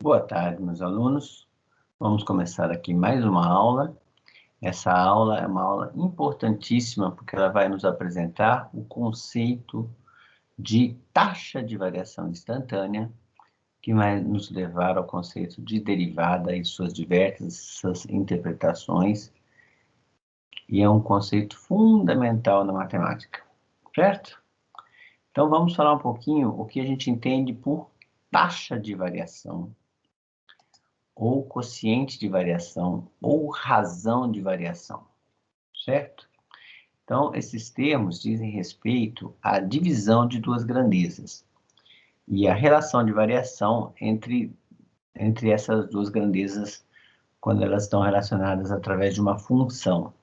Boa tarde, meus alunos. Vamos começar aqui mais uma aula. Essa aula é uma aula importantíssima porque ela vai nos apresentar o conceito de taxa de variação instantânea, que vai nos levar ao conceito de derivada e suas diversas interpretações, e é um conceito fundamental na matemática, certo? Então vamos falar um pouquinho o que a gente entende por taxa de variação, ou quociente de variação, ou razão de variação, certo? Então, esses termos dizem respeito à divisão de duas grandezas e a relação de variação entre essas duas grandezas quando elas estão relacionadas através de uma função.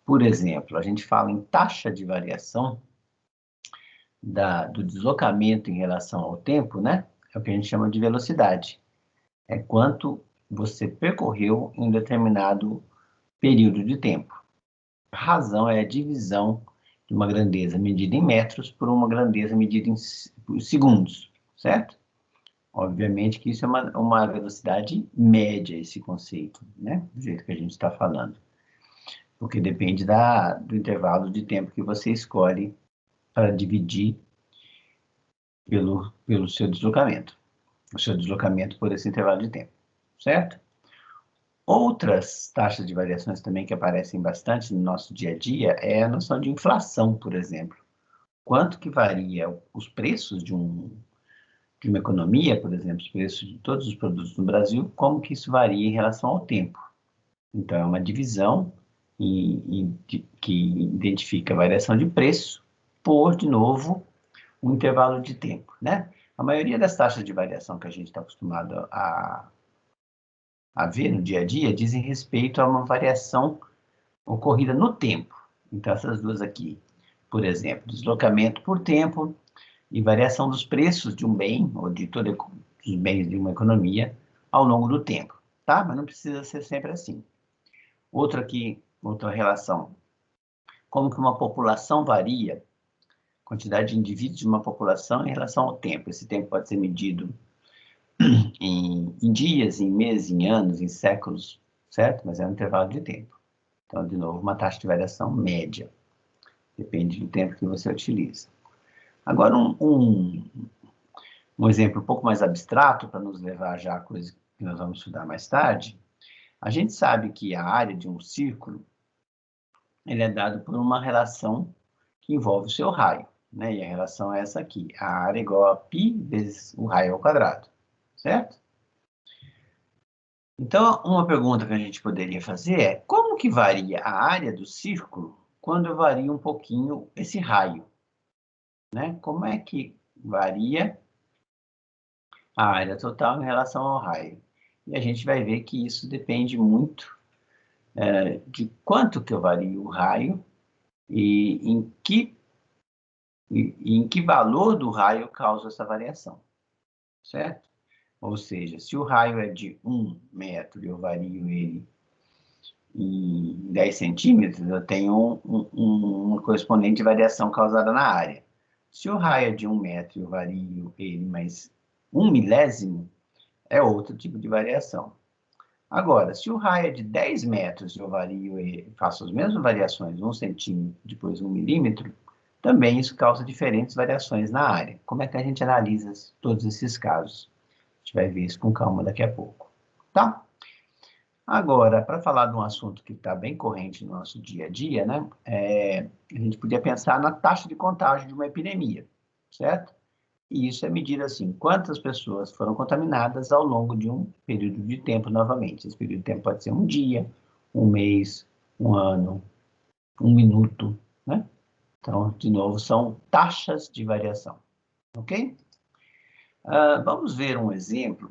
Por exemplo, a gente fala em taxa de variação do deslocamento em relação ao tempo, né? É o que a gente chama de velocidade. É quanto você percorreu em um determinado período de tempo. A razão é a divisão de uma grandeza medida em metros por uma grandeza medida em segundos, certo? Obviamente que isso é uma velocidade média, esse conceito, né? Do jeito que a gente está falando. Porque depende do intervalo de tempo que você escolhe para dividir pelo seu deslocamento. O seu deslocamento por esse intervalo de tempo, certo? Outras taxas de variações também que aparecem bastante no nosso dia a dia é a noção de inflação, por exemplo. Quanto que varia os preços de uma economia, por exemplo, os preços de todos os produtos no Brasil, como que isso varia em relação ao tempo. Então, é uma divisão que identifica a variação de preço por, de novo, um intervalo de tempo, né? A maioria das taxas de variação que a gente está acostumado a ver no dia a dia dizem respeito a uma variação ocorrida no tempo. Então, essas duas aqui, por exemplo, deslocamento por tempo e variação dos preços de um bem, ou de todos os bens de uma economia, ao longo do tempo, tá? Mas não precisa ser sempre assim. Outra relação, como que uma população varia, quantidade de indivíduos de uma população em relação ao tempo. Esse tempo pode ser medido em dias, em meses, em anos, em séculos, certo? Mas é um intervalo de tempo. Então, de novo, uma taxa de variação média. Depende do tempo que você utiliza. Agora, um exemplo um pouco mais abstrato, para nos levar já a coisa que nós vamos estudar mais tarde. A gente sabe que a área de um círculo ele é dado por uma relação que envolve o seu raio, né? E a relação é essa aqui. A área é igual a π vezes o raio ao quadrado, certo? Então, uma pergunta que a gente poderia fazer é: como que varia a área do círculo quando eu vario um pouquinho esse raio? Né? Como é que varia a área total em relação ao raio? E a gente vai ver que isso depende muito de quanto que eu vario o raio e em que valor do raio causa essa variação, certo? Ou seja, se o raio é de 1 metro e eu vario ele em 10 centímetros, eu tenho uma correspondente variação causada na área. Se o raio é de 1 metro e eu vario ele mais 1 milésimo, é outro tipo de variação. Agora, se o raio é de 10 metros e eu vario ele, faço as mesmas variações, 1 centímetro, depois 1 milímetro, também isso causa diferentes variações na área. Como é que a gente analisa todos esses casos? A gente vai ver isso com calma daqui a pouco, tá? Agora, para falar de um assunto que está bem corrente no nosso dia a dia, né? A gente podia pensar na taxa de contágio de uma epidemia, certo? E isso é medir assim, quantas pessoas foram contaminadas ao longo de um período de tempo novamente. Esse período de tempo pode ser um dia, um mês, um ano, um minuto, né? Então, de novo, são taxas de variação, ok? Vamos ver um exemplo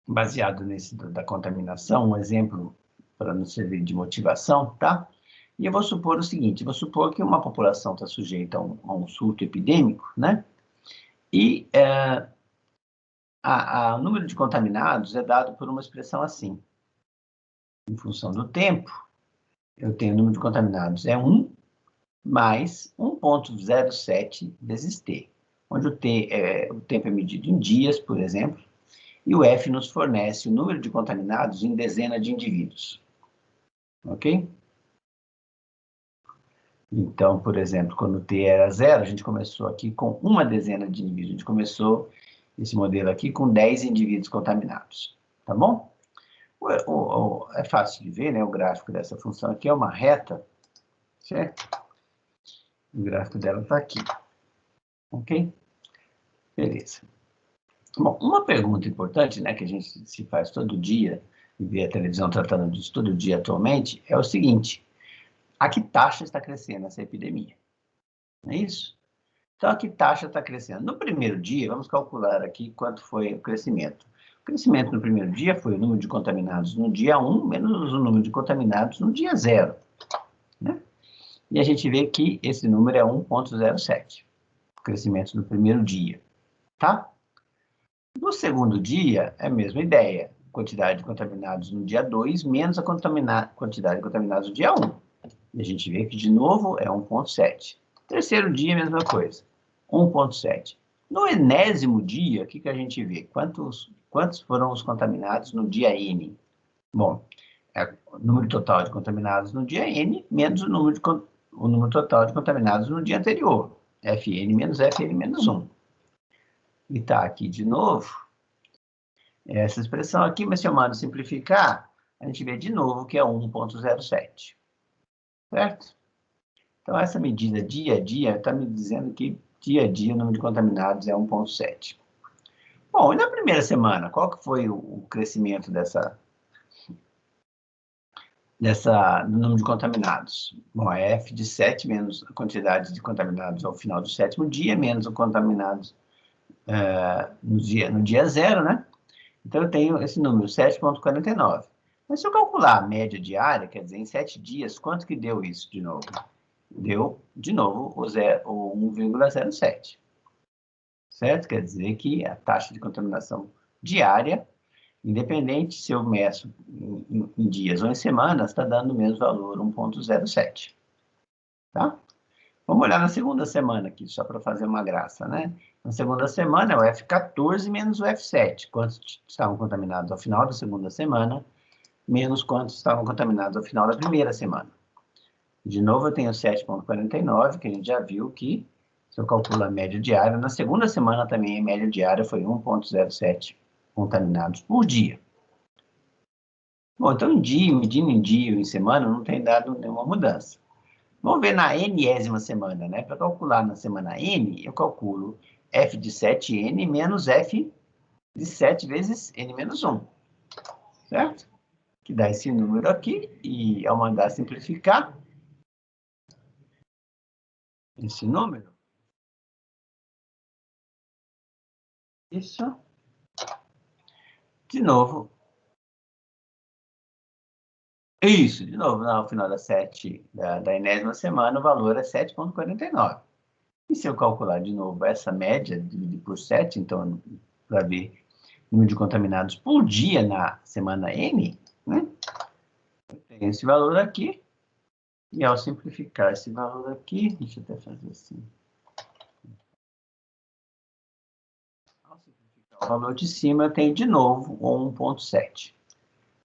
baseado nesse da contaminação, um exemplo para nos servir de motivação, tá? E eu vou supor o seguinte, vou supor que uma população está sujeita a um surto epidêmico, né? E o número de contaminados é dado por uma expressão assim. Em função do tempo, eu tenho o número de contaminados é 1 mais 1,07 vezes t, onde o tempo é medido em dias, por exemplo, e o F nos fornece o número de contaminados em dezena de indivíduos. Ok? Então, por exemplo, quando o T era 0, a gente começou aqui com uma dezena de indivíduos. A gente começou esse modelo aqui com 10 indivíduos contaminados. Tá bom? É fácil de ver, né? O gráfico dessa função aqui é uma reta, certo? O gráfico dela está aqui. Ok? Beleza. Bom, uma pergunta importante, né, que a gente se faz todo dia, e vê a televisão tratando disso todo dia atualmente, é o seguinte: a que taxa está crescendo essa epidemia? Não é isso? Então, a que taxa está crescendo? No primeiro dia, vamos calcular aqui quanto foi o crescimento. O crescimento no primeiro dia foi o número de contaminados no dia 1 menos o número de contaminados no dia 0. Né? E a gente vê que esse número é 1,07. O crescimento no primeiro dia. Tá? No segundo dia, é a mesma ideia. Quantidade de contaminados no dia 2 menos a quantidade de contaminados no dia 1. E a gente vê que, de novo, é 1,7. Terceiro dia, mesma coisa. 1,7. No enésimo dia, o que a gente vê? Quantos foram os contaminados no dia N? Bom, é o número total de contaminados no dia N menos o número total de contaminados no dia anterior. Fn menos Fn menos 1. E está aqui de novo essa expressão aqui, mas chamando simplificar, a gente vê de novo que é 1,07. Certo? Então, essa medida dia a dia está me dizendo que dia a dia o número de contaminados é 1,7. Bom, e na primeira semana, qual que foi o crescimento do número de contaminados? Bom, é F de 7 menos a quantidade de contaminados ao final do sétimo dia, menos os contaminados no dia 0, né? Então, eu tenho esse número, 7,49. Mas se eu calcular a média diária, quer dizer, em 7 dias, quanto que deu isso de novo? Deu, de novo, o 1,07. Certo? Quer dizer que a taxa de contaminação diária, independente se eu meço em dias ou em semanas, está dando o mesmo valor, 1,07. Tá? Vamos olhar na segunda semana aqui, só para fazer uma graça, né? Na segunda semana é o F14 menos o F7. Quantos estavam contaminados ao final da segunda semana, menos quantos estavam contaminados ao final da primeira semana. De novo, eu tenho 7,49, que a gente já viu que, se eu calculo a média diária, na segunda semana também a média diária foi 1,07 contaminados por dia. Bom, então em dia, medindo em dia ou em semana, não tem dado nenhuma mudança. Vamos ver na Nésima semana, né? Para calcular na semana N, eu calculo F de 7N menos F de 7 vezes N menos 1. Certo? Que dá esse número aqui, e ao mandar simplificar esse número, isso, de novo, isso, de novo, no final da enésima semana, o valor é 7,49. E se eu calcular de novo essa média, dividir por 7, então, para ver o número de contaminados por dia na semana N, né? Eu tenho esse valor aqui, e ao simplificar esse valor aqui, deixa eu até fazer assim. Ao simplificar o valor de cima, eu tenho de novo 1,7.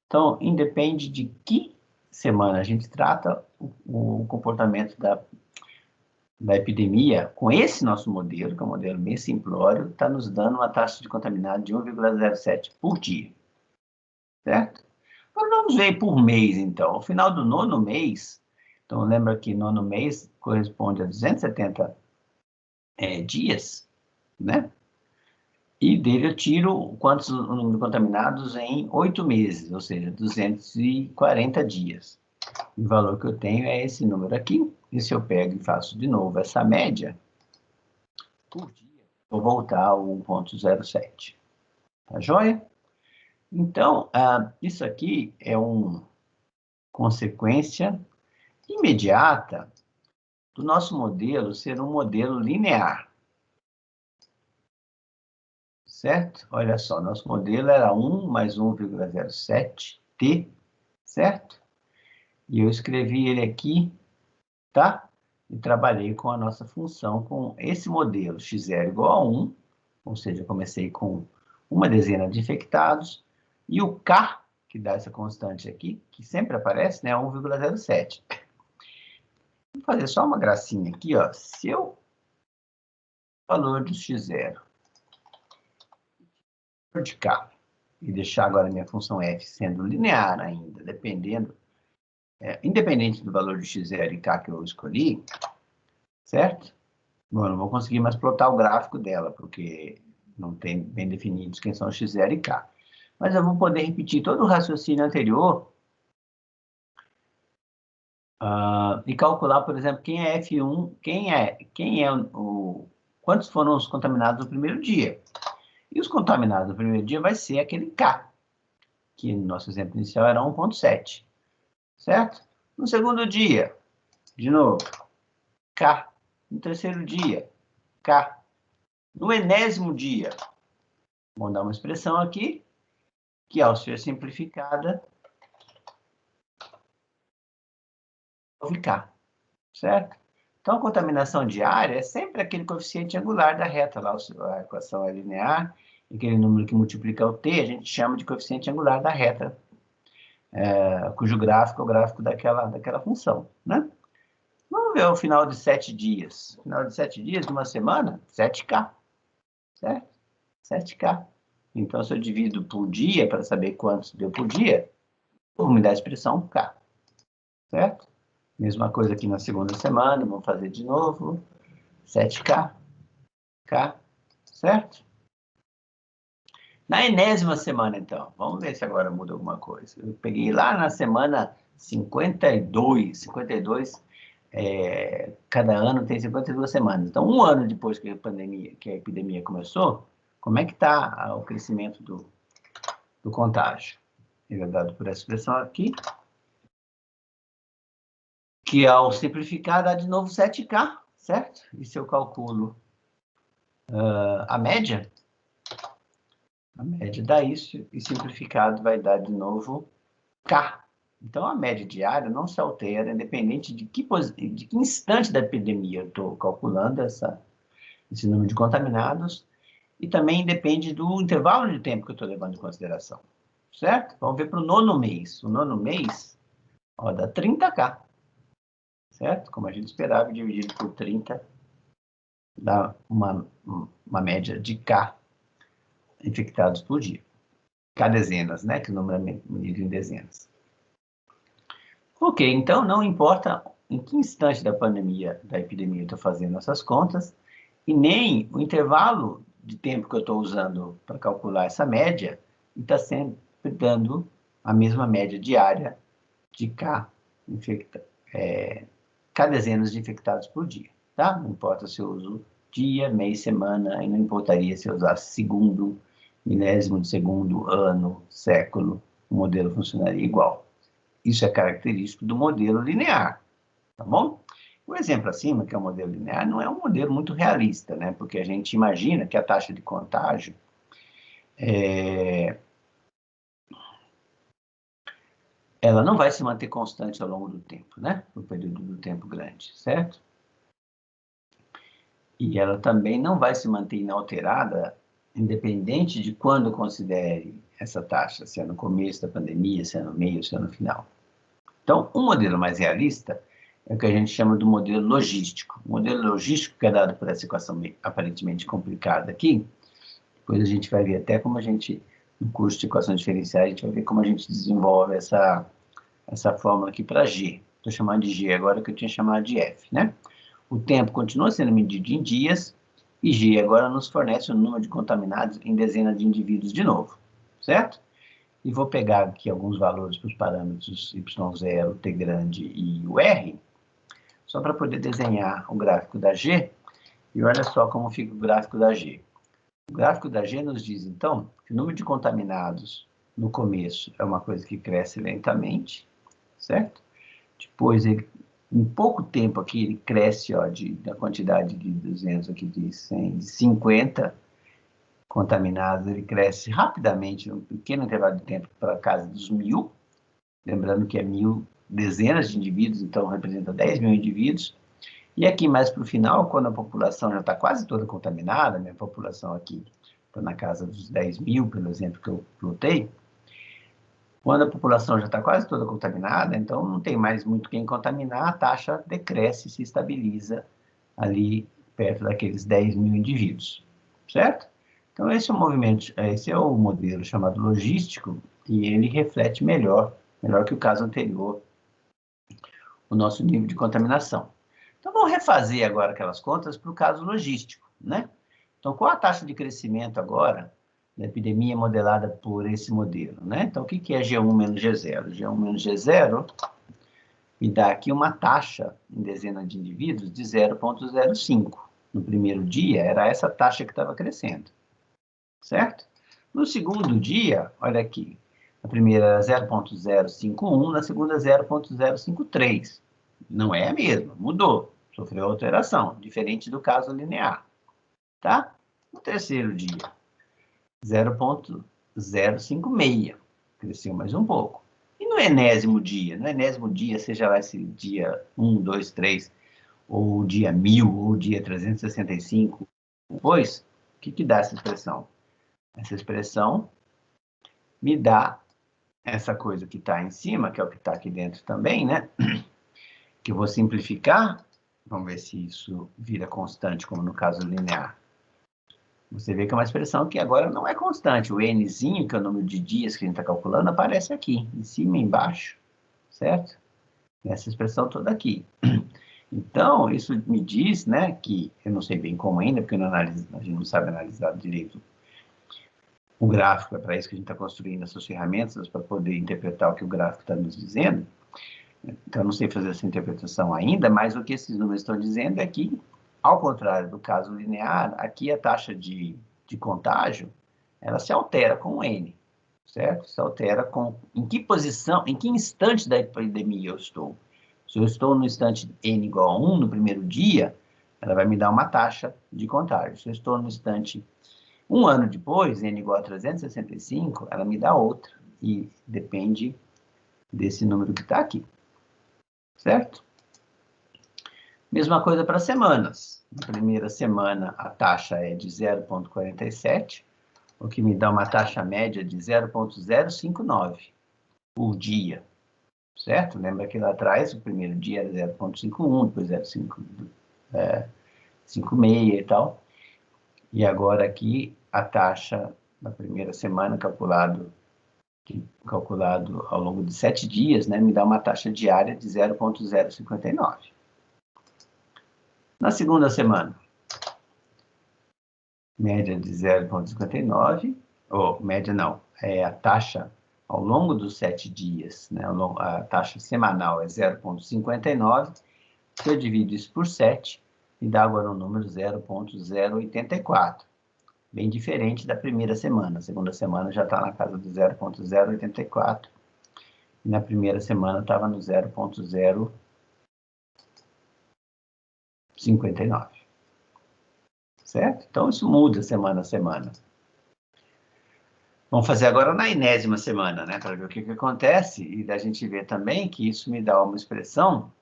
Então, independe de que semana a gente trata, o comportamento da epidemia, com esse nosso modelo, que é um modelo bem simplório, está nos dando uma taxa de contaminados de 1,07 por dia. Certo? Agora vamos ver por mês, então. Ao final do nono mês, então lembra que nono mês corresponde a 270 dias, né? E dele eu tiro o número de contaminados em 8 meses, ou seja, 240 dias. O valor que eu tenho é esse número aqui. E se eu pego e faço de novo essa média, por dia, vou voltar ao 1,07. Tá joia? Então, isso aqui é uma consequência imediata do nosso modelo ser um modelo linear. Certo? Olha só, nosso modelo era 1 mais 1,07t, certo? E eu escrevi ele aqui, tá? E trabalhei com a nossa função com esse modelo, x0 igual a 1, ou seja, eu comecei com uma dezena de infectados, e o K, que dá essa constante aqui, que sempre aparece, né, 1,07. Vou fazer só uma gracinha aqui, ó. Se eu valor do x0 de K, e deixar agora a minha função f sendo linear ainda, independente do valor de x0 e k que eu escolhi, certo? Bom, eu não vou conseguir mais plotar o gráfico dela, porque não tem bem definidos quem são x0 e k. Mas eu vou poder repetir todo o raciocínio anterior e calcular, por exemplo, quem é F1, quantos foram os contaminados no primeiro dia. E os contaminados no primeiro dia vai ser aquele K, que no nosso exemplo inicial era 1,7, certo? No segundo dia, de novo, K. No terceiro dia, K. No enésimo dia, vamos dar uma expressão aqui, que ao ser simplificada, vai K, certo? Então, a contaminação diária é sempre aquele coeficiente angular da reta, lá a equação é linear, aquele número que multiplica o t, a gente chama de coeficiente angular da reta, cujo gráfico é o gráfico daquela função, né? Vamos ver o final de 7 dias. Final de 7 dias de uma semana, 7K, certo? 7K. Então, se eu divido por dia, para saber quantos deu por dia, vou me dar a expressão K, certo? Mesma coisa aqui na segunda semana, vamos fazer de novo. 7K, K, certo? Na enésima semana, então, vamos ver se agora muda alguma coisa. Eu peguei lá na semana 52, cada ano tem 52 semanas. Então, um ano depois que a epidemia começou, como é que está o crescimento do contágio? Ele é dado por essa expressão aqui, que ao simplificar dá de novo 7K, certo? E se eu calculo a média dá isso, e simplificado vai dar de novo K. Então, a média diária não se altera, independente de que instante da epidemia eu estou calculando esse número de contaminados, e também depende do intervalo de tempo que eu estou levando em consideração, certo? Vamos ver para o nono mês. O nono mês, ó, dá 30K, certo? Como a gente esperava, dividido por 30, dá uma média de K infectados por dia. K dezenas, né? Que o número é medido em dezenas. Ok, então não importa em que instante da epidemia eu estou fazendo essas contas, e nem o intervalo de tempo que eu estou usando para calcular essa média, está sempre dando a mesma média diária de K dezenas de infectados por dia, tá? Não importa se eu uso dia, mês, semana, e não importaria se eu usasse segundo, milésimo de segundo, ano, século, o modelo funcionaria igual. Isso é característico do modelo linear, tá bom? O exemplo acima, que é o modelo linear, não é um modelo muito realista, né? Porque a gente imagina que a taxa de contágio ela não vai se manter constante ao longo do tempo, né? No período do tempo grande, certo? E ela também não vai se manter inalterada, independente de quando considere essa taxa, se é no começo da pandemia, se é no meio, se é no final. Então, um modelo mais realista é o que a gente chama do modelo logístico. O modelo logístico, que é dado por essa equação aparentemente complicada aqui, depois a gente vai ver até como a gente, no curso de equações diferenciais, a gente vai ver como a gente desenvolve essa fórmula aqui para G. Estou chamando de G agora, que eu tinha chamado de F, né? O tempo continua sendo medido em dias, e G agora nos fornece o número de contaminados em dezenas de indivíduos de novo, certo? E vou pegar aqui alguns valores para os parâmetros y0, t grande e o r, só para poder desenhar o gráfico da G, e olha só como fica o gráfico da G. O gráfico da G nos diz, então, que o número de contaminados no começo é uma coisa que cresce lentamente, certo? Depois, em pouco tempo aqui, ele cresce, ó, da quantidade de 200 aqui, de 100, de 50 contaminados, ele cresce rapidamente, um pequeno intervalo de tempo para a casa dos 1.000, lembrando que é 1.000 dezenas de indivíduos, então representa 10 mil indivíduos. E aqui mais para o final, quando a população já está quase toda contaminada, minha população aqui está na casa dos 10 mil, pelo exemplo que eu plotei, quando a população já está quase toda contaminada, então não tem mais muito quem contaminar, a taxa decresce e se estabiliza ali perto daqueles 10 mil indivíduos, certo? Então, esse é o movimento, esse é o modelo chamado logístico, e ele reflete melhor que o caso anterior, o nosso nível de contaminação. Então, vamos refazer agora aquelas contas para o caso logístico, né? Então, qual a taxa de crescimento agora da epidemia modelada por esse modelo, né? Então, o que é G1 menos G0? G1 menos G0 me dá aqui uma taxa em dezena de indivíduos de 0,05. No primeiro dia, era essa taxa que estava crescendo, certo? No segundo dia, olha aqui, a primeira era 0,051, na segunda 0,053. Não é a mesma, mudou, sofreu alteração, diferente do caso linear, tá? No terceiro dia, 0,056, cresceu mais um pouco. E no enésimo dia? No enésimo dia, seja lá esse dia 1, 2, 3, ou o dia 1000, ou o dia 365, depois, o que dá essa expressão? Essa expressão me dá essa coisa que está em cima, que é o que está aqui dentro também, né? Que eu vou simplificar. Vamos ver se isso vira constante, como no caso linear. Você vê que é uma expressão que agora não é constante. O nzinho, que é o número de dias que a gente está calculando, aparece aqui, em cima e embaixo, certo? Essa expressão toda aqui. Então, isso me diz, né, que eu não sei bem como ainda, porque a gente não sabe analisar direito o gráfico, é para isso que a gente está construindo essas ferramentas, para poder interpretar o que o gráfico está nos dizendo. Então, eu não sei fazer essa interpretação ainda, mas o que esses números estão dizendo é que, ao contrário do caso linear, aqui a taxa de contágio, ela se altera com o N, certo? Se altera com em que posição, em que instante da epidemia eu estou. Se eu estou no instante N igual a 1 no primeiro dia, ela vai me dar uma taxa de contágio. Se eu estou no instante um ano depois, N igual a 365, ela me dá outra, e depende desse número que está aqui, certo? Mesma coisa para semanas. Na primeira semana, a taxa é de 0,47, o que me dá uma taxa média de 0,059 por dia, certo? Lembra que lá atrás, o primeiro dia era 0,51, depois 0,56 e tal. E agora aqui, a taxa na primeira semana, calculado ao longo de 7 dias, né, me dá uma taxa diária de 0,059. Na segunda semana, média de 0,59, ou média não, é a taxa ao longo dos 7 dias, né, a taxa semanal é 0,59, se eu divido isso por 7, me dá agora um número 0,084, bem diferente da primeira semana. A segunda semana já está na casa do 0,084, e na primeira semana estava no 0,059. Certo? Então, isso muda semana a semana. Vamos fazer agora na enésima semana, né? Para ver o que acontece e da gente ver também que isso me dá uma expressão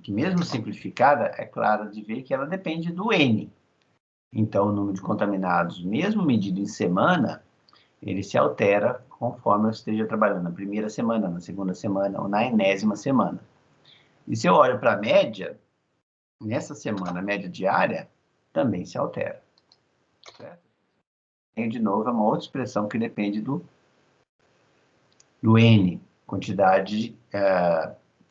que, mesmo simplificada, é clara de ver que ela depende do N. Então, o número de contaminados, mesmo medido em semana, ele se altera conforme eu esteja trabalhando na primeira semana, na segunda semana ou na enésima semana. E se eu olho para a média, nessa semana, a média diária também se altera. Certo? De novo, é uma outra expressão que depende do N, quantidade,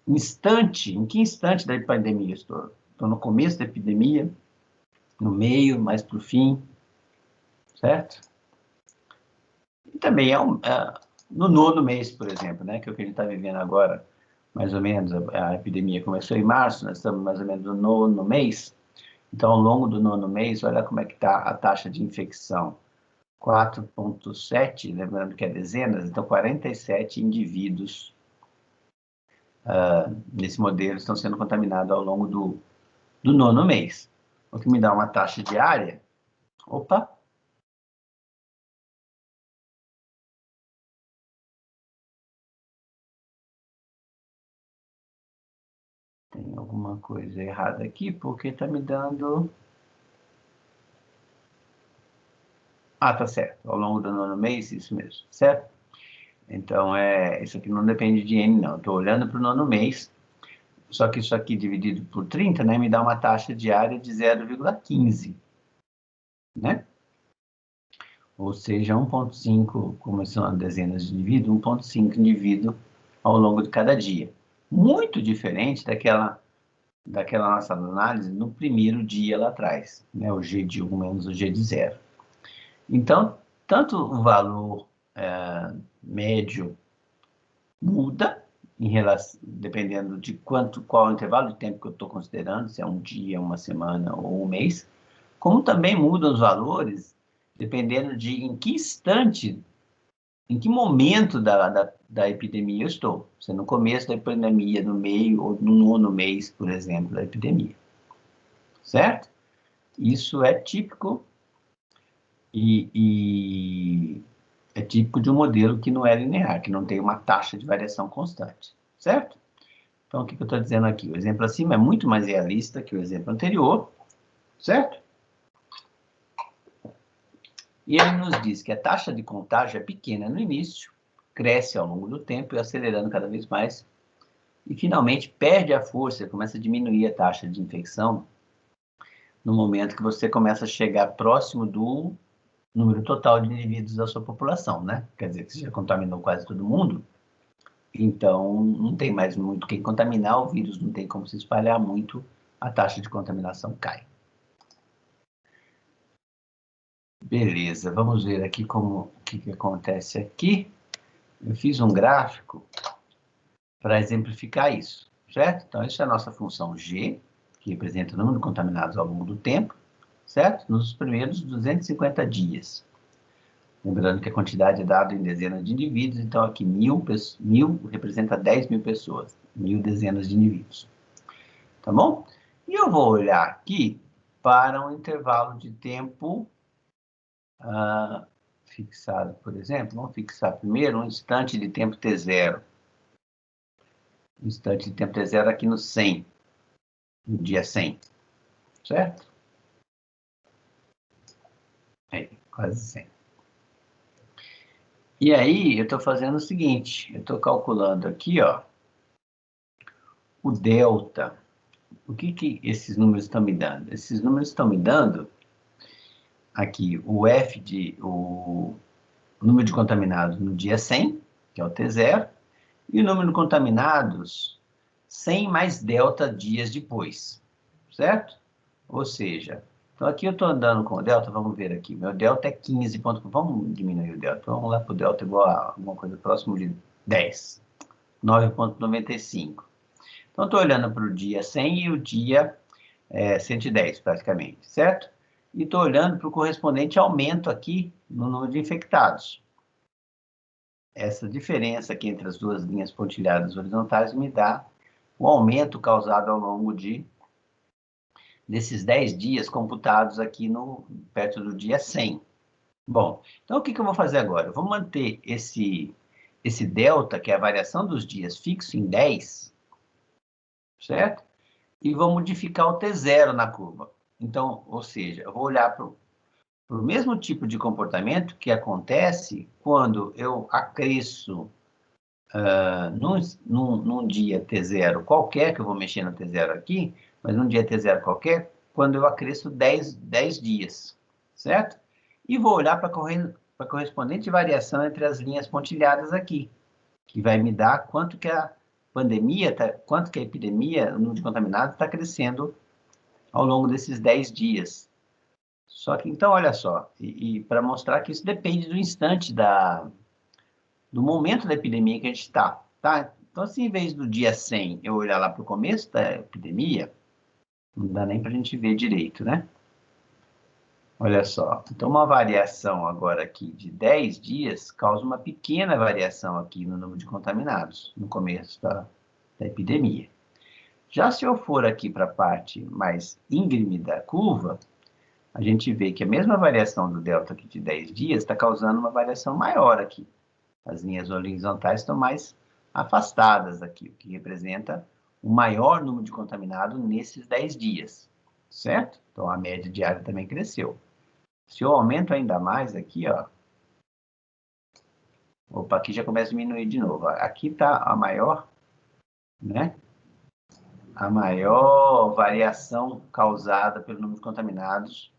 instante, em que instante da pandemia estou? Estou no começo da epidemia, no meio, mais para o fim, certo? E também no nono mês, por exemplo, né, que é o que a gente está vivendo agora, mais ou menos, a epidemia começou em março, nós estamos mais ou menos no nono mês, então ao longo do nono mês, olha como é que está a taxa de infecção, 4,7, lembrando que é dezenas, então 47 indivíduos nesse modelo estão sendo contaminados ao longo do nono mês, o que me dá uma taxa diária. Opa! Tem alguma coisa errada aqui, porque está me dando... Ah, tá certo. Ao longo do nono mês, isso mesmo, certo? Então, isso aqui não depende de N, não. Estou olhando para o nono mês, só que isso aqui dividido por 30, né, me dá uma taxa diária de 0,15, né? Ou seja, 1,5, como são dezenas de indivíduos, 1,5 indivíduo ao longo de cada dia. Muito diferente daquela nossa análise no primeiro dia lá atrás, né? O G de 1 menos o G de 0. Então, tanto o valor médio muda, em relação, dependendo de qual é o intervalo de tempo que eu estou considerando, se é um dia, uma semana ou um mês, como também mudam os valores, dependendo de em que instante, em que momento da epidemia eu estou. Se é no começo da epidemia, no meio ou no nono mês, por exemplo, da epidemia. Certo? Isso é típico e é típico de um modelo que não é linear, que não tem uma taxa de variação constante. Certo? Então, o que eu estou dizendo aqui? O exemplo acima é muito mais realista que o exemplo anterior, certo? E ele nos diz que a taxa de contágio é pequena no início, cresce ao longo do tempo e acelerando cada vez mais, e finalmente perde a força, começa a diminuir a taxa de infecção no momento que você começa a chegar próximo do número total de indivíduos da sua população, né? Quer dizer, que você já contaminou quase todo mundo, então não tem mais muito quem contaminar, o vírus não tem como se espalhar muito, a taxa de contaminação cai. Beleza, vamos ver aqui o que acontece aqui. Eu fiz um gráfico para exemplificar isso, certo? Então, isso é a nossa função G, que representa o número de contaminados ao longo do tempo, certo? Nos primeiros 250 dias. Lembrando que a quantidade é dada em dezenas de indivíduos, então aqui 1.000 representa 10.000 pessoas, 1.000 dezenas de indivíduos. Tá bom? E eu vou olhar aqui para um intervalo de tempo fixado, por exemplo. Vamos fixar primeiro um instante de tempo T0. Um instante de tempo T0 aqui no 100, no dia 100, certo? Aí, quase 100. E aí, eu estou fazendo o seguinte, eu estou calculando aqui, ó, o delta. O que esses números estão me dando? Esses números estão me dando aqui o número de contaminados no dia 100, que é o T0, e o número de contaminados 100 mais delta dias depois, certo? Ou seja, então aqui eu estou andando com o delta, vamos ver aqui, meu delta é 15 pontos, vamos diminuir o delta, vamos lá para o delta igual a alguma coisa próximo de 10, 9,95. Então, estou olhando para o dia 100 e o dia 110, praticamente, certo? E estou olhando para o correspondente aumento aqui no número de infectados. Essa diferença aqui entre as duas linhas pontilhadas horizontais me dá o aumento causado ao longo desses 10 dias computados aqui perto do dia 100. Bom, então o que eu vou fazer agora? Eu vou manter esse delta, que é a variação dos dias, fixo em 10, certo? E vou modificar o T0 na curva. Então, ou seja, eu vou olhar para o mesmo tipo de comportamento que acontece quando eu acresço num dia T0 qualquer, que eu vou mexer no T0 aqui, mas num dia T0 qualquer, quando eu acresço 10 dias, certo? E vou olhar para a correspondente variação entre as linhas pontilhadas aqui, que vai me dar quanto que a pandemia, quanto que a epidemia, o número de contaminados está crescendo ao longo desses 10 dias. Só que, então, olha só, e para mostrar que isso depende do instante do momento da epidemia que a gente está, tá? Então, se em vez do dia 100 eu olhar lá para o começo da epidemia, não dá nem para a gente ver direito, né? Olha só, então uma variação agora aqui de 10 dias causa uma pequena variação aqui no número de contaminados no começo da epidemia. Já se eu for aqui para a parte mais íngreme da curva, a gente vê que a mesma variação do delta aqui de 10 dias está causando uma variação maior aqui. As linhas horizontais estão mais afastadas aqui, o que representa o maior número de contaminados nesses 10 dias, certo? Então, a média diária também cresceu. Se eu aumento ainda mais aqui, ó, opa, aqui já começa a diminuir de novo. Aqui está a maior, né? A maior variação causada pelo número de contaminados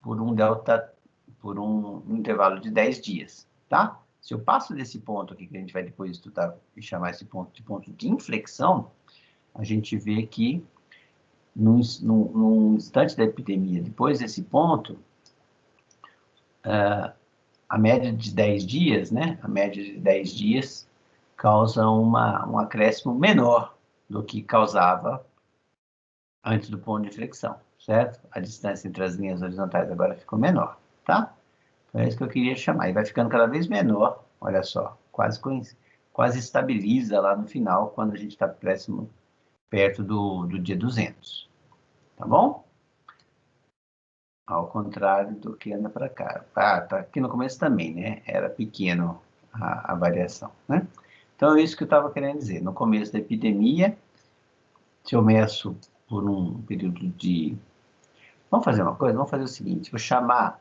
por um delta, por um intervalo de 10 dias, tá? Se eu passo desse ponto aqui, que a gente vai depois estudar e chamar esse ponto de inflexão, a gente vê que num instante da epidemia, depois desse ponto, a média de 10 dias, né? A média de 10 dias causa um acréscimo menor do que causava antes do ponto de inflexão, certo? A distância entre as linhas horizontais agora ficou menor, tá? Então é isso que eu queria chamar. E vai ficando cada vez menor, olha só, quase estabiliza lá no final, quando a gente está perto do dia 200, tá bom? Ao contrário do que anda para cá. Ah, tá aqui no começo também, né? Era pequeno a variação, né? Então, é isso que eu estava querendo dizer. No começo da epidemia, se eu meço por um período de... Vamos fazer uma coisa? Vamos fazer o seguinte, vou chamar...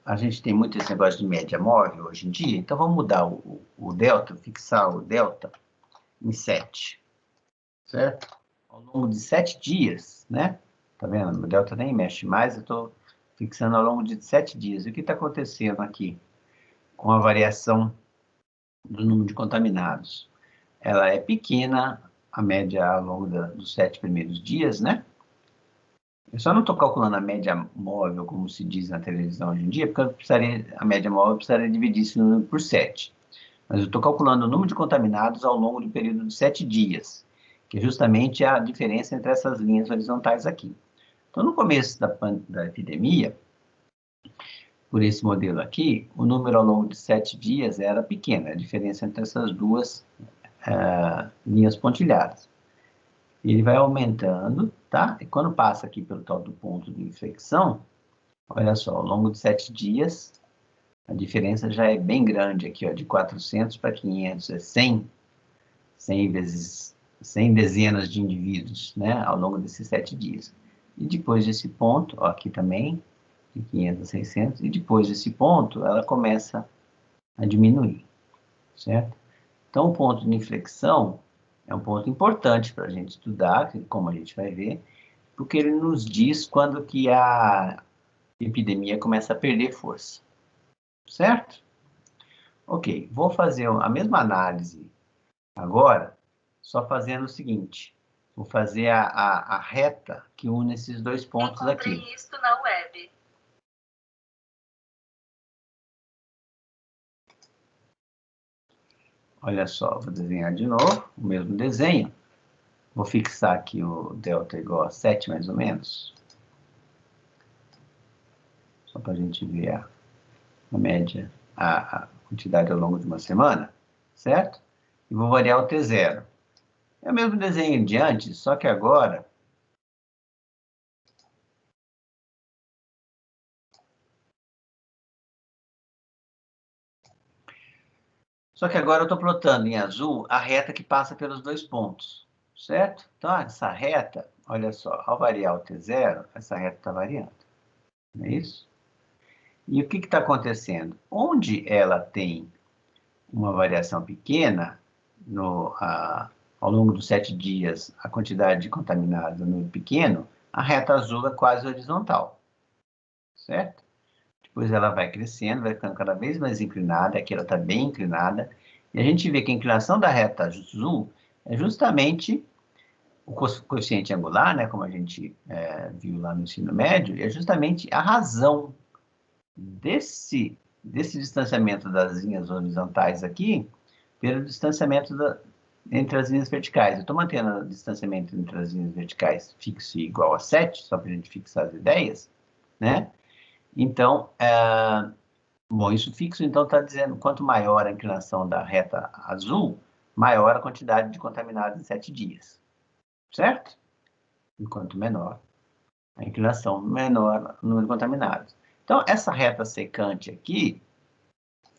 A gente tem muito esse negócio de média móvel hoje em dia, então vamos mudar o delta, fixar o delta em 7, certo? Ao longo de 7 dias, né? Tá vendo? O delta nem mexe mais, eu estou fixando ao longo de 7 dias. E o que está acontecendo aqui com a variação do número de contaminados? Ela é pequena, a média ao longo dos 7 primeiros dias, né? Eu só não estou calculando a média móvel, como se diz na televisão hoje em dia, porque a média móvel precisaria dividir esse número por 7. Mas eu estou calculando o número de contaminados ao longo do período de 7 dias, que é justamente a diferença entre essas linhas horizontais aqui. Então, no começo da epidemia, por esse modelo aqui, o número ao longo de 7 dias era pequeno, a diferença entre essas duas linhas pontilhadas. Ele vai aumentando, tá? E quando passa aqui pelo tal do ponto de inflexão, olha só, ao longo de 7 dias, a diferença já é bem grande aqui, ó, de 400 para 500, é 100 vezes, 100 dezenas de indivíduos, né, ao longo desses 7 dias. E depois desse ponto, ó, aqui também, de 500 a 600, e depois desse ponto, ela começa a diminuir, certo? Então, o ponto de inflexão é um ponto importante para a gente estudar, como a gente vai ver, porque ele nos diz quando que a epidemia começa a perder força, certo? Ok, vou fazer a mesma análise agora, só fazendo o seguinte, vou fazer a reta que une esses dois pontos aqui. Encontrei isto na web. Olha só, vou desenhar de novo, o mesmo desenho. Vou fixar aqui o delta igual a 7, mais ou menos. Só para a gente ver a média, a quantidade ao longo de uma semana, certo? E vou variar o T0. É o mesmo desenho de antes, só que agora... Só que agora eu estou plotando em azul a reta que passa pelos dois pontos, certo? Então, essa reta, olha só, ao variar o T0, essa reta está variando, não é isso? E o que está acontecendo? Onde ela tem uma variação pequena, ao longo dos 7 dias, a quantidade de contaminados é muito pequeno, a reta azul é quase horizontal, certo? Depois ela vai crescendo, vai ficando cada vez mais inclinada, aqui ela está bem inclinada, e a gente vê que a inclinação da reta azul é justamente o coeficiente angular, né, como a gente viu lá no ensino médio, é justamente a razão desse distanciamento das linhas horizontais aqui pelo distanciamento entre as linhas verticais. Eu estou mantendo o distanciamento entre as linhas verticais fixo e igual a 7, só para a gente fixar as ideias, né? Então, bom, isso fixo, então, está dizendo quanto maior a inclinação da reta azul, maior a quantidade de contaminados em 7 dias, certo? Enquanto menor a inclinação, menor o número de contaminados. Então, essa reta secante aqui,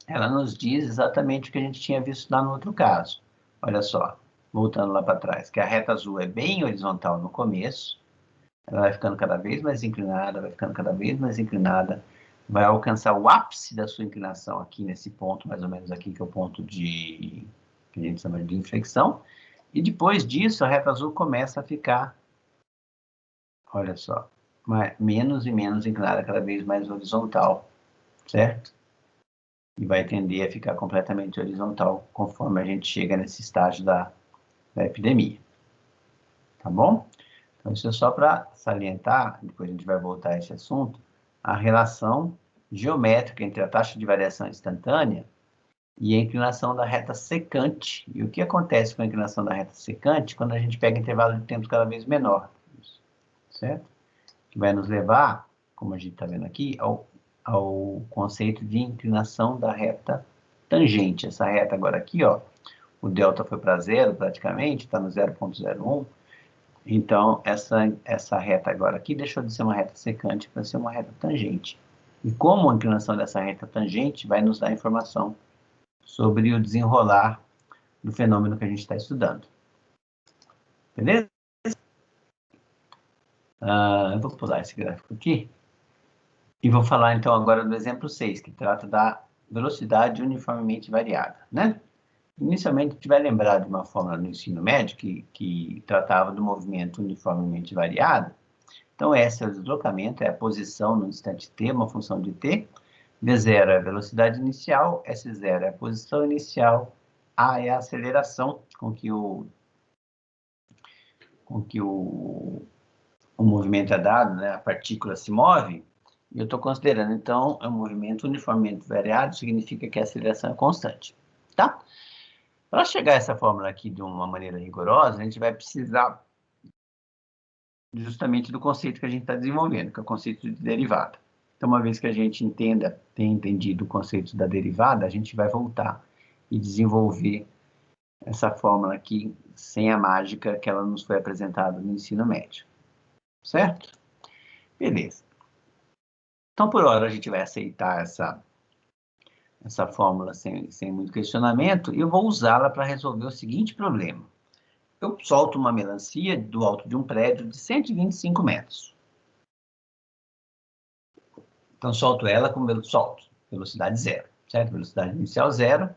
ela nos diz exatamente o que a gente tinha visto lá no outro caso. Olha só, voltando lá para trás, que a reta azul é bem horizontal no começo, ela vai ficando cada vez mais inclinada, vai ficando cada vez mais inclinada, vai alcançar o ápice da sua inclinação aqui nesse ponto, mais ou menos aqui, que é o ponto que a gente chama de inflexão, e depois disso a reta azul começa a ficar, olha só, menos e menos inclinada, cada vez mais horizontal, certo? E vai tender a ficar completamente horizontal conforme a gente chega nesse estágio da epidemia. Tá bom? Então, isso é só para salientar, depois a gente vai voltar a esse assunto, a relação geométrica entre a taxa de variação instantânea e a inclinação da reta secante. E o que acontece com a inclinação da reta secante quando a gente pega intervalo de tempo cada vez menor, certo? Que vai nos levar, como a gente está vendo aqui, ao conceito de inclinação da reta tangente. Essa reta agora aqui, ó, o delta foi para zero praticamente, está no 0,01. Então, essa reta agora aqui deixou de ser uma reta secante para ser uma reta tangente. E como a inclinação dessa reta tangente vai nos dar informação sobre o desenrolar do fenômeno que a gente está estudando. Beleza? Eu vou pular esse gráfico aqui. E vou falar então agora do exemplo 6, que trata da velocidade uniformemente variada, né? Inicialmente, a gente vai lembrar de uma fórmula no ensino médio que tratava do movimento uniformemente variado. Então, S é o deslocamento, é a posição no instante t, uma função de t. V0 é a velocidade inicial, S0 é a posição inicial, A é a aceleração com que o movimento é dado, né? A partícula se move. E eu estou considerando, então, um movimento uniformemente variado, significa que a aceleração é constante, tá? Para chegar a essa fórmula aqui de uma maneira rigorosa, a gente vai precisar justamente do conceito que a gente está desenvolvendo, que é o conceito de derivada. Então, uma vez que a gente tenha entendido o conceito da derivada, a gente vai voltar e desenvolver essa fórmula aqui sem a mágica que ela nos foi apresentada no ensino médio. Certo? Beleza. Então, por hora, a gente vai aceitar essa fórmula sem muito questionamento e eu vou usá-la para resolver o seguinte problema. Eu solto uma melancia do alto de um prédio de 125 metros. Então, solto ela com velocidade zero, certo? Velocidade inicial zero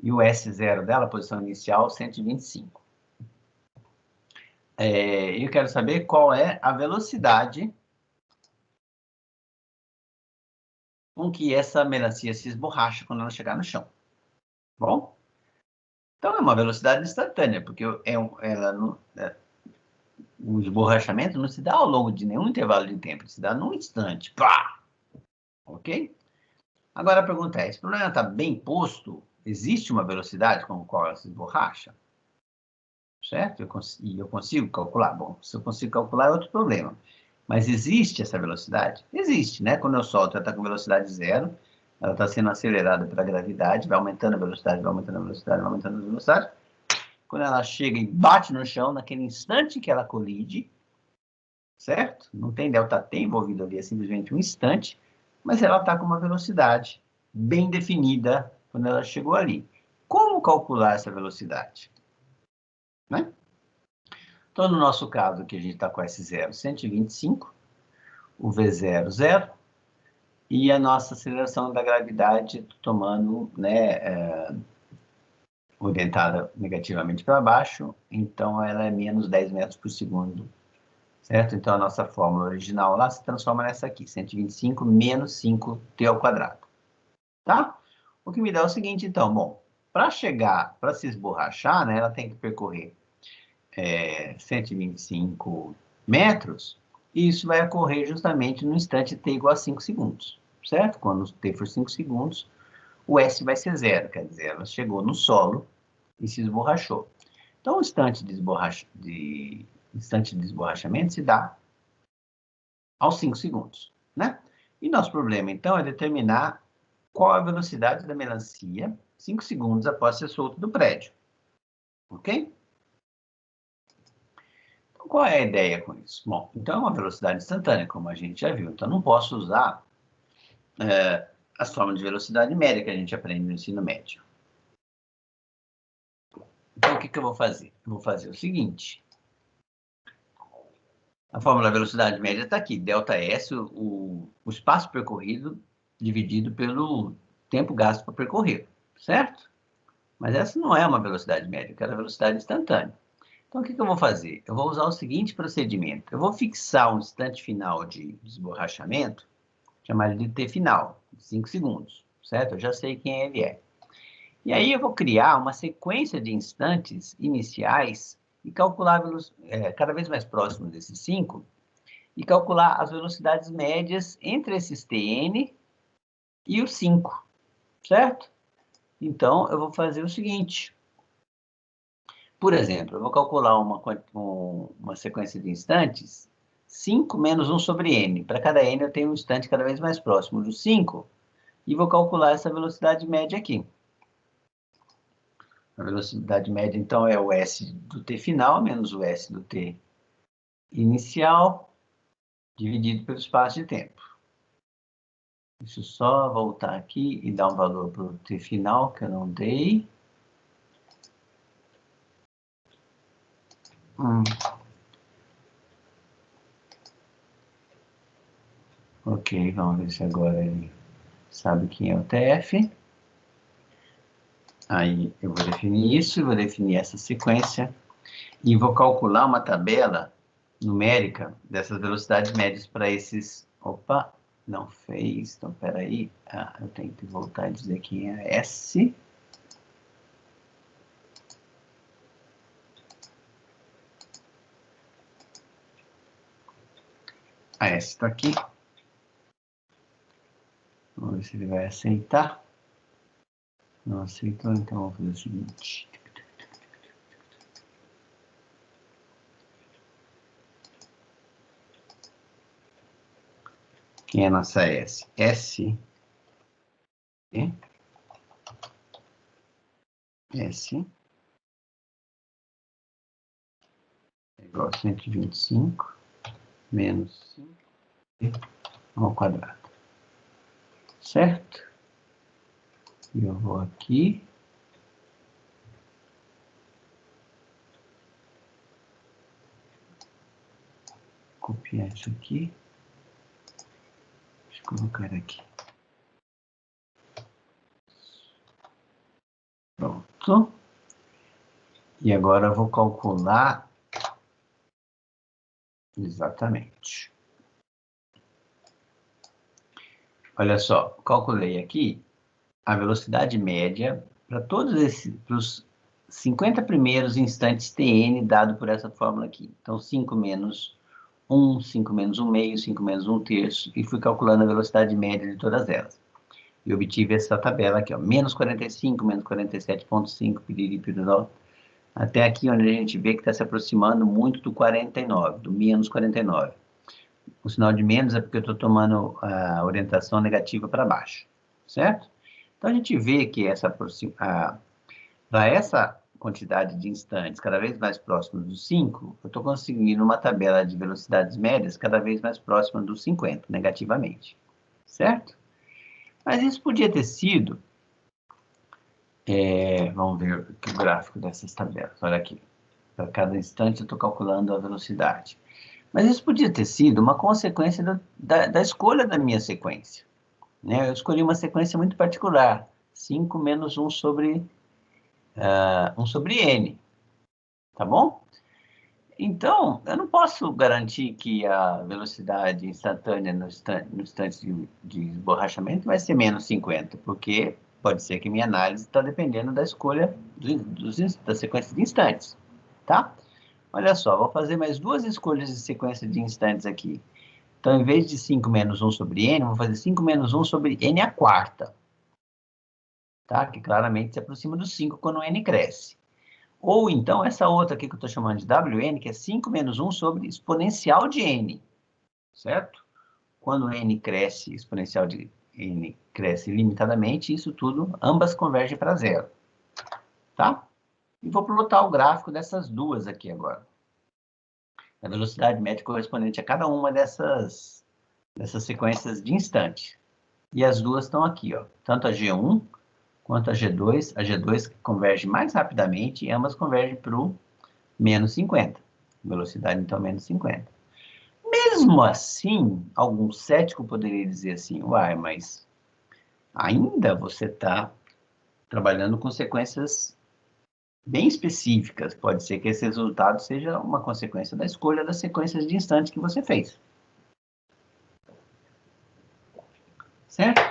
e o S0 dela, posição inicial, 125. Eu quero saber qual é a velocidade com que essa melancia se esborracha quando ela chegar no chão. Bom? Então, é uma velocidade instantânea, porque o esborrachamento não se dá ao longo de nenhum intervalo de tempo, se dá num instante. Pá! Ok? Agora a pergunta é, esse problema está bem posto? Existe uma velocidade com a qual ela se esborracha? Certo? E eu consigo calcular? Bom, se eu consigo calcular é outro problema. Mas existe essa velocidade? Existe, né? Quando eu solto, ela está com velocidade zero, ela está sendo acelerada pela gravidade, vai aumentando a velocidade, vai aumentando a velocidade, vai aumentando a velocidade. Quando ela chega e bate no chão, naquele instante que ela colide, certo? Não tem ΔT envolvido ali, é simplesmente um instante, mas ela está com uma velocidade bem definida quando ela chegou ali. Como calcular essa velocidade? Né? Então, no nosso caso aqui, a gente está com S0, 125, o V0, 0, e a nossa aceleração da gravidade tomando, né, orientada negativamente para baixo, então ela é menos 10 metros por segundo, certo? Então, a nossa fórmula original lá se transforma nessa aqui, 125 menos 5t ao quadrado, tá? O que me dá o seguinte, então, bom, para se esborrachar, né, ela tem que percorrer 125 metros, e isso vai ocorrer justamente no instante t igual a 5 segundos, certo? Quando t for 5 segundos, o S vai ser zero, quer dizer, ela chegou no solo e se esborrachou. Então, o instante de esborrachamento se dá aos 5 segundos, né? E nosso problema, então, é determinar qual a velocidade da melancia 5 segundos após ser solto do prédio, ok? Então, qual é a ideia com isso? Bom, então é uma velocidade instantânea, como a gente já viu. Então, não posso usar as formas de velocidade média que a gente aprende no ensino médio. Então, o que eu vou fazer? Eu vou fazer o seguinte. A fórmula da velocidade média está aqui, ΔS, o espaço percorrido dividido pelo tempo gasto para percorrer, certo? Mas essa não é uma velocidade média, eu quero a velocidade instantânea. Então, o que eu vou fazer? Eu vou usar o seguinte procedimento. Eu vou fixar um instante final de desborrachamento, chamar ele de T final, 5 segundos, certo? Eu já sei quem ele é. E aí eu vou criar uma sequência de instantes iniciais e calcular cada vez mais próximos desses 5, e calcular as velocidades médias entre esses Tn e os 5, certo? Então, eu vou fazer o seguinte. Por exemplo, eu vou calcular uma sequência de instantes, 5 menos 1 sobre n. Para cada n, eu tenho um instante cada vez mais próximo do 5, e vou calcular essa velocidade média aqui. A velocidade média, então, é o s do t final menos o s do t inicial, dividido pelo espaço de tempo. Deixa eu só voltar aqui e dar um valor para o t final, que eu não dei. Ok, vamos ver se agora ele sabe quem é o TF. Aí eu vou definir isso, vou definir essa sequência e vou calcular uma tabela numérica dessas velocidades médias para esses... Opa, não fez, então peraí. Eu tenho que voltar e dizer quem é S. A S está aqui. Vamos ver se ele vai aceitar. Não aceitou, então vamos fazer o seguinte. Quem é a nossa S? S. S é igual a 125 menos 5 ao quadrado. Certo? E eu vou aqui. Copiar isso aqui. Deixa eu colocar aqui. Pronto. E agora eu vou calcular exatamente. Olha só, calculei aqui a velocidade média para para os 50 primeiros instantes Tn dado por essa fórmula aqui. Então, 5 menos 1, 5 menos 1 meio, 5 menos 1 terço, e fui calculando a velocidade média de todas elas. E obtive essa tabela aqui, ó, menos 45, menos 47,5, piriri, piriró, até aqui onde a gente vê que está se aproximando muito do 49, do menos 49. O sinal de menos é porque eu estou tomando a orientação negativa para baixo, certo? Então, a gente vê que para essa quantidade de instantes cada vez mais próximos dos 5, eu estou conseguindo uma tabela de velocidades médias cada vez mais próxima dos 50, negativamente, certo? Mas isso podia ter sido... vamos ver aqui o gráfico dessas tabelas. Olha aqui. Para cada instante eu estou calculando a velocidade. Mas isso podia ter sido uma consequência da escolha da minha sequência, né? Eu escolhi uma sequência muito particular. 5 menos 1 sobre 1 sobre n. Tá bom? Então, eu não posso garantir que a velocidade instantânea no instante de esborrachamento vai ser menos 50, porque pode ser que minha análise está dependendo da escolha da sequência de instantes, tá? Olha só, vou fazer mais duas escolhas de sequência de instantes aqui. Então, em vez de 5 menos 1 sobre n, vou fazer 5 menos 1 sobre n à quarta, tá? Que claramente se aproxima do 5 quando o n cresce. Ou então essa outra aqui que eu estou chamando de Wn, que é 5 menos 1 sobre exponencial de n, certo? Quando n cresce, exponencial de n cresce limitadamente, isso tudo, ambas convergem para zero, tá? E vou plotar o gráfico dessas duas aqui agora. A velocidade média correspondente a cada uma dessas sequências de instante. E as duas estão aqui, ó, tanto a G1 quanto a G2 converge mais rapidamente e ambas convergem para o menos 50. Velocidade, então, menos 50. Mesmo assim, algum cético poderia dizer assim, uai, mas ainda você está trabalhando com sequências bem específicas. Pode ser que esse resultado seja uma consequência da escolha das sequências de instantes que você fez. Certo?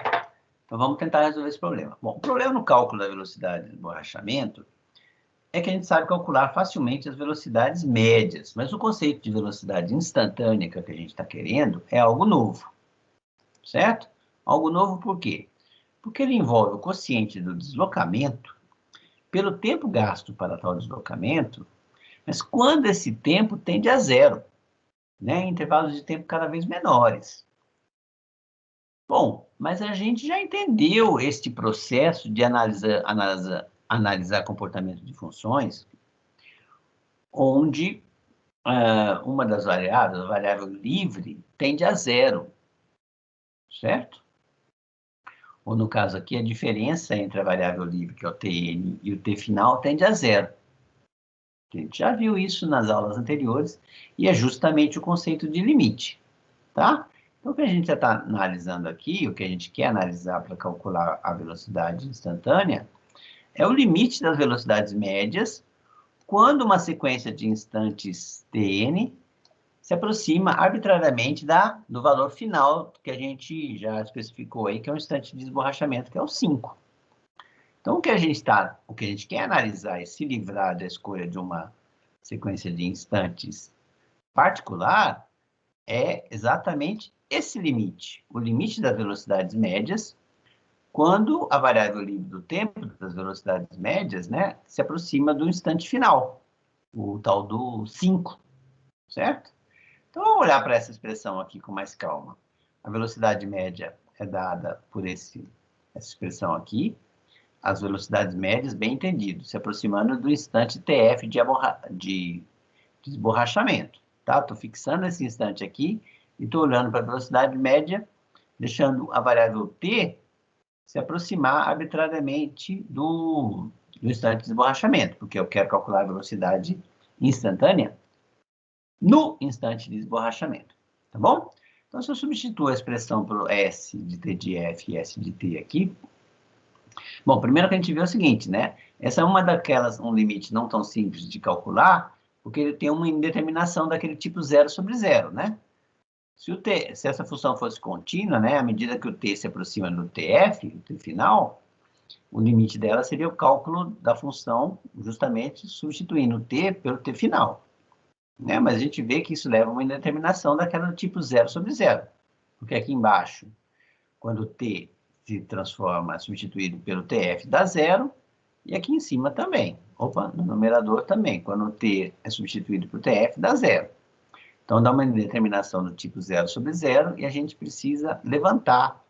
Então vamos tentar resolver esse problema. Bom, o problema no cálculo da velocidade de emborrachamento é que a gente sabe calcular facilmente as velocidades médias, mas o conceito de velocidade instantânea que a gente está querendo é algo novo, certo? Algo novo por quê? Porque ele envolve o quociente do deslocamento pelo tempo gasto para tal deslocamento, mas quando esse tempo tende a zero, né, em intervalos de tempo cada vez menores. Bom, mas a gente já entendeu este processo de analisar comportamento de funções, onde uma das variáveis, a variável livre, tende a zero, certo? Ou no caso aqui, a diferença entre a variável livre, que é o Tn, e o T final, tende a zero. A gente já viu isso nas aulas anteriores, e é justamente o conceito de limite, tá? Então, o que a gente já está analisando aqui, o que a gente quer analisar para calcular a velocidade instantânea, é o limite das velocidades médias quando uma sequência de instantes Tn se aproxima arbitrariamente do valor final que a gente já especificou aí, que é o instante de esborrachamento, que é o 5. Então, o que a gente quer analisar e se livrar da escolha de uma sequência de instantes particular é exatamente esse limite, o limite das velocidades médias, quando a variável livre do tempo das velocidades médias, né, se aproxima do instante final, o tal do 5, certo? Então, vamos olhar para essa expressão aqui com mais calma. A velocidade média é dada por essa expressão aqui, as velocidades médias, bem entendido, se aproximando do instante TF de esborrachamento. Tá? Estou fixando esse instante aqui e estou olhando para a velocidade média, deixando a variável t se aproximar arbitrariamente do instante de esborrachamento, porque eu quero calcular a velocidade instantânea no instante de esborrachamento, tá bom? Então, se eu substituo a expressão por S de T de F e S de T aqui, bom, primeiro que a gente vê é o seguinte, né? Essa é uma daquelas, um limite não tão simples de calcular, porque ele tem uma indeterminação daquele tipo 0 sobre 0, né? Se essa função fosse contínua, né, à medida que o t se aproxima do tf, o t final, o limite dela seria o cálculo da função, justamente substituindo o t pelo t final. Né? Mas a gente vê que isso leva a uma indeterminação daquela do tipo 0 sobre 0. Porque aqui embaixo, quando o t se transforma, substituído pelo tf, dá zero, e aqui em cima também. Opa, no numerador também. Quando o t é substituído por tf, dá zero. Então, dá uma indeterminação do tipo 0 sobre 0, e a gente precisa levantar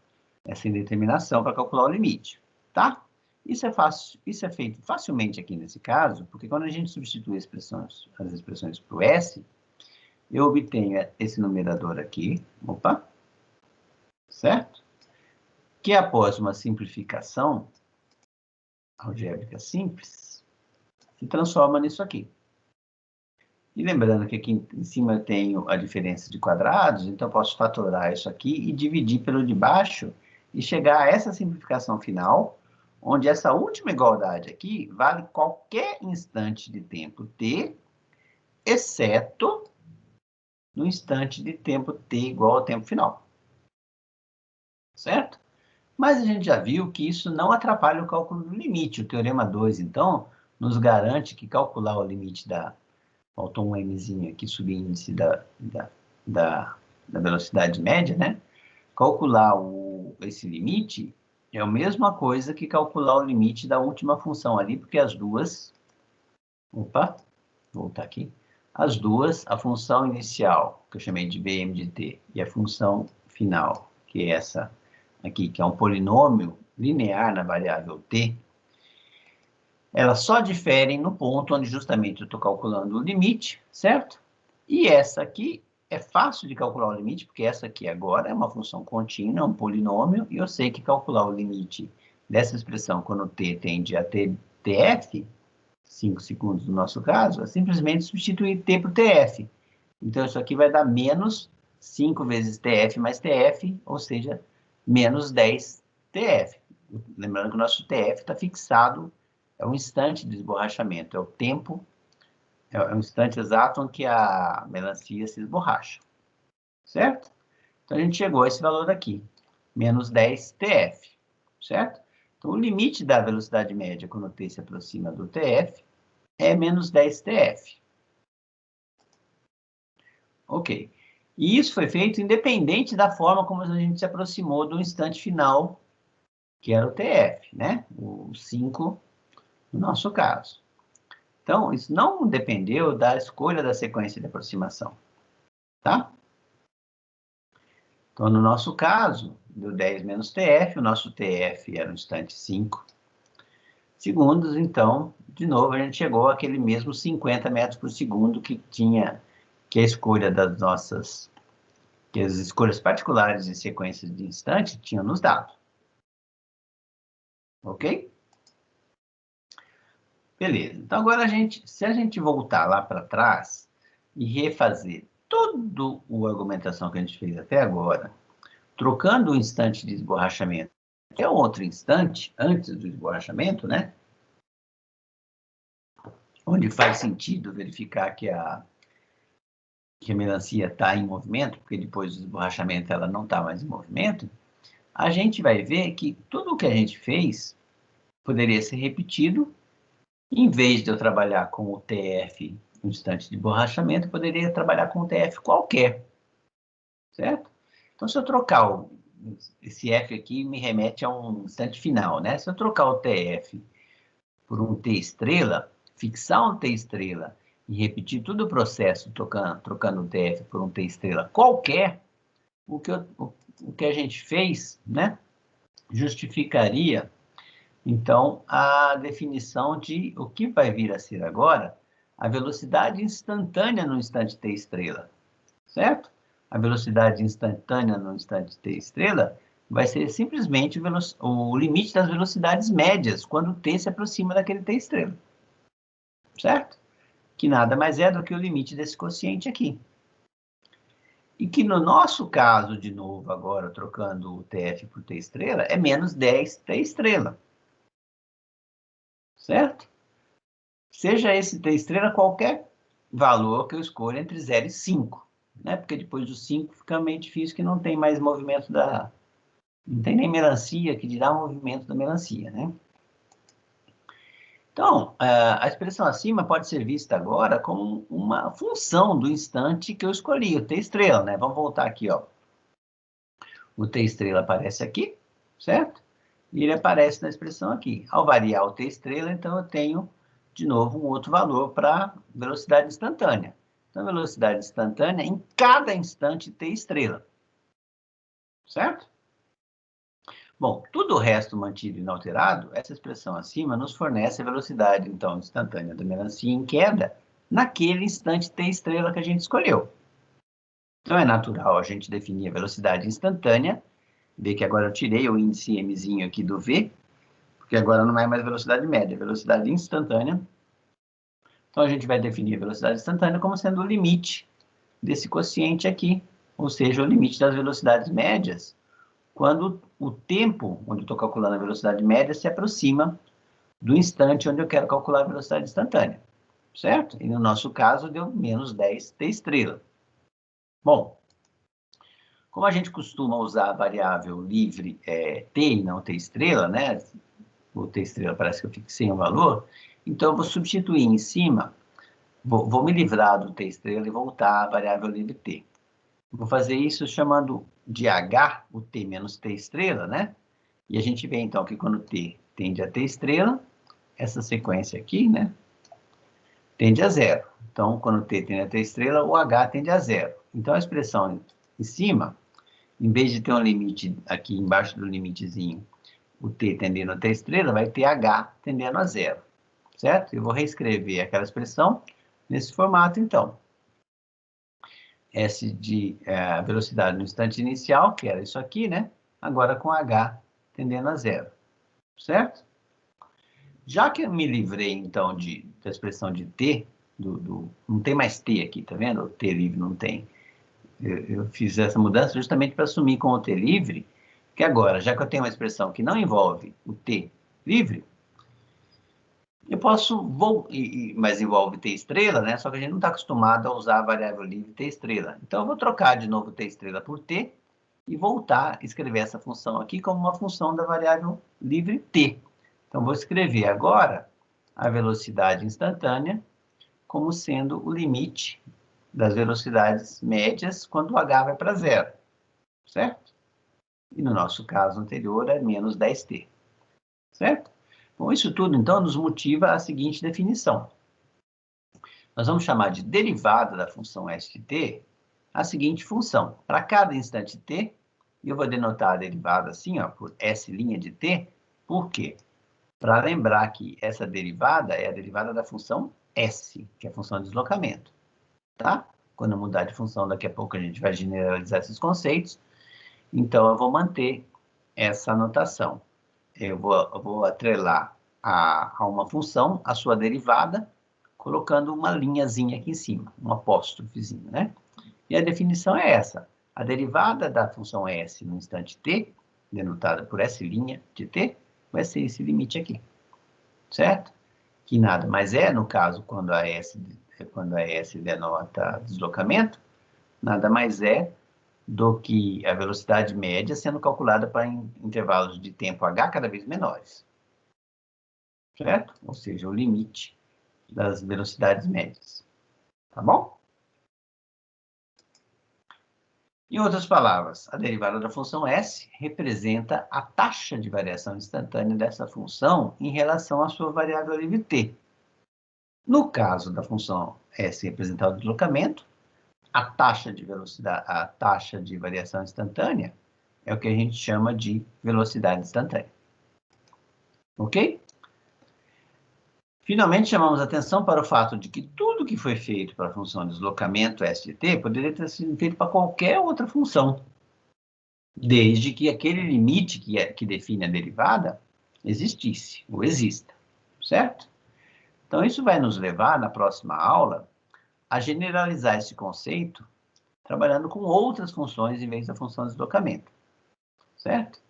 essa indeterminação para calcular o limite, tá? Isso é fácil, isso é feito facilmente aqui nesse caso, porque quando a gente substitui as expressões por S, eu obtenho esse numerador aqui, opa, certo? Que após uma simplificação algébrica simples, se transforma nisso aqui. E lembrando que aqui em cima eu tenho a diferença de quadrados, então eu posso fatorar isso aqui e dividir pelo de baixo e chegar a essa simplificação final, onde essa última igualdade aqui vale qualquer instante de tempo t, exceto no instante de tempo t igual ao tempo final. Certo? Mas a gente já viu que isso não atrapalha o cálculo do limite. O Teorema 2, então, nos garante que calcular o limite faltou um mzinho aqui, subíndice da velocidade média, né? Calcular esse limite é a mesma coisa que calcular o limite da última função ali, porque as duas... Opa, vou voltar aqui. As duas, a função inicial, que eu chamei de Vm de t, e a função final, que é essa aqui, que é um polinômio linear na variável t, elas só diferem no ponto onde justamente eu estou calculando o limite, certo? E essa aqui é fácil de calcular o limite, porque essa aqui agora é uma função contínua, é um polinômio, e eu sei que calcular o limite dessa expressão quando t tende a tf, 5 segundos no nosso caso, é simplesmente substituir t por tf. Então, isso aqui vai dar menos 5 vezes TF mais TF, ou seja, menos 10 TF. Lembrando que o nosso TF está fixado, é o instante de esborrachamento, é o tempo, é o instante exato em que a melancia se esborracha, certo? Então, a gente chegou a esse valor aqui, menos 10 TF, certo? Então, o limite da velocidade média quando o T se aproxima do TF é menos 10 TF. Ok. E isso foi feito independente da forma como a gente se aproximou do instante final, que era o TF, né? O 5, no nosso caso. Então, isso não dependeu da escolha da sequência de aproximação, tá? Então, no nosso caso, deu 10 menos TF, o nosso TF era o instante 5 segundos, então, de novo, a gente chegou àquele mesmo 50 metros por segundo que tinha, que a escolha das nossas, que as escolhas particulares de sequências de instante tinham nos dado. Ok? Beleza. Então, agora se a gente voltar lá para trás e refazer toda a argumentação que a gente fez até agora, trocando o instante de esborrachamento até outro instante, antes do esborrachamento, né? Onde faz sentido verificar que a melancia está em movimento, porque depois do esborrachamento ela não está mais em movimento, a gente vai ver que tudo o que a gente fez poderia ser repetido. Em vez de eu trabalhar com o TF no instante de borrachamento, eu poderia trabalhar com o TF qualquer, certo? Então, se eu trocar esse F aqui, me remete a um instante final, né? Se eu trocar o TF por um T estrela, fixar um T estrela e repetir todo o processo trocando o TF por um T estrela qualquer, o que a gente fez, né, justificaria, então, a definição de o que vai vir a ser agora a velocidade instantânea no instante t estrela, certo? A velocidade instantânea no instante t estrela vai ser simplesmente o limite das velocidades médias quando o t se aproxima daquele t estrela, certo? Que nada mais é do que o limite desse quociente aqui. E que no nosso caso, de novo, agora trocando o TF por T estrela, é menos 10 T estrela. Certo? Seja esse T estrela qualquer valor que eu escolha entre 0 e 5. Né? Porque depois do 5 fica meio difícil que não tem mais movimento da... Não tem nem melancia que dirá movimento da melancia, né? Então, a expressão acima pode ser vista agora como uma função do instante que eu escolhi, o T estrela, né? Vamos voltar aqui, ó. O T estrela aparece aqui, certo? E ele aparece na expressão aqui. Ao variar o T estrela, então eu tenho, de novo, um outro valor para velocidade instantânea. Então, velocidade instantânea em cada instante T estrela, certo? Bom, tudo o resto mantido inalterado, essa expressão acima nos fornece a velocidade, então, instantânea da melancia em queda naquele instante T estrela que a gente escolheu. Então, é natural a gente definir a velocidade instantânea, ver que agora eu tirei o índice mzinho aqui do V, porque agora não é mais velocidade média, é velocidade instantânea. Então, a gente vai definir a velocidade instantânea como sendo o limite desse quociente aqui, ou seja, o limite das velocidades médias, quando o tempo onde eu estou calculando a velocidade média se aproxima do instante onde eu quero calcular a velocidade instantânea, certo? E no nosso caso, deu menos 10 T estrela. Bom, como a gente costuma usar a variável livre T e não T estrela, né? O T estrela parece que eu fixei um valor, então eu vou substituir em cima, vou me livrar do T estrela e voltar à variável livre T. Vou fazer isso chamando de H o T menos T estrela, né? E a gente vê então que quando T tende a T estrela, essa sequência aqui, né? Tende a zero. Então, quando T tende a T estrela, o H tende a zero. Então, a expressão em cima, em vez de ter um limite aqui embaixo do limitezinho, o T tendendo a T estrela, vai ter H tendendo a zero, certo? Eu vou reescrever aquela expressão nesse formato, então. S de velocidade no instante inicial, que era isso aqui, né? Agora com H tendendo a zero, certo? Já que eu me livrei, então, da expressão de T, não tem mais T aqui, tá vendo? O T livre não tem. Eu fiz essa mudança justamente para assumir com o T livre, que agora, já que eu tenho uma expressão que não envolve o T livre, eu posso, mas envolve T estrela, né? Só que a gente não está acostumado a usar a variável livre T estrela. Então, eu vou trocar de novo T estrela por T e voltar a escrever essa função aqui como uma função da variável livre T. Então, vou escrever agora a velocidade instantânea como sendo o limite das velocidades médias quando o h vai para zero, certo? E no nosso caso anterior é menos 10t, certo? Bom, isso tudo, então, nos motiva a seguinte definição. Nós vamos chamar de derivada da função s de t a seguinte função. Para cada instante t, eu vou denotar a derivada assim, ó, por s' de t. Por quê? Para lembrar que essa derivada é a derivada da função s, que é a função de deslocamento. Tá? Quando eu mudar de função, daqui a pouco a gente vai generalizar esses conceitos. Então, eu vou manter essa notação. Eu vou atrelar a uma função a sua derivada, colocando uma linhazinha aqui em cima, um apóstrofezinho, né? E a definição é essa. A derivada da função s no instante t, denotada por s' de t, vai ser esse limite aqui, certo? Que nada mais é, no caso, quando a s denota deslocamento, nada mais é do que a velocidade média sendo calculada para intervalos de tempo h cada vez menores, certo? Ou seja, o limite das velocidades médias, tá bom? Em outras palavras, a derivada da função s representa a taxa de variação instantânea dessa função em relação à sua variável livre t. No caso da função s representar o deslocamento, a taxa de velocidade, a taxa de variação instantânea é o que a gente chama de velocidade instantânea. Ok? Finalmente, chamamos atenção para o fato de que tudo que foi feito para a função de deslocamento s de t poderia ter sido feito para qualquer outra função, desde que aquele limite que define a derivada existisse, ou exista, certo? Então, isso vai nos levar, na próxima aula, a generalizar esse conceito trabalhando com outras funções em vez da função de deslocamento, certo?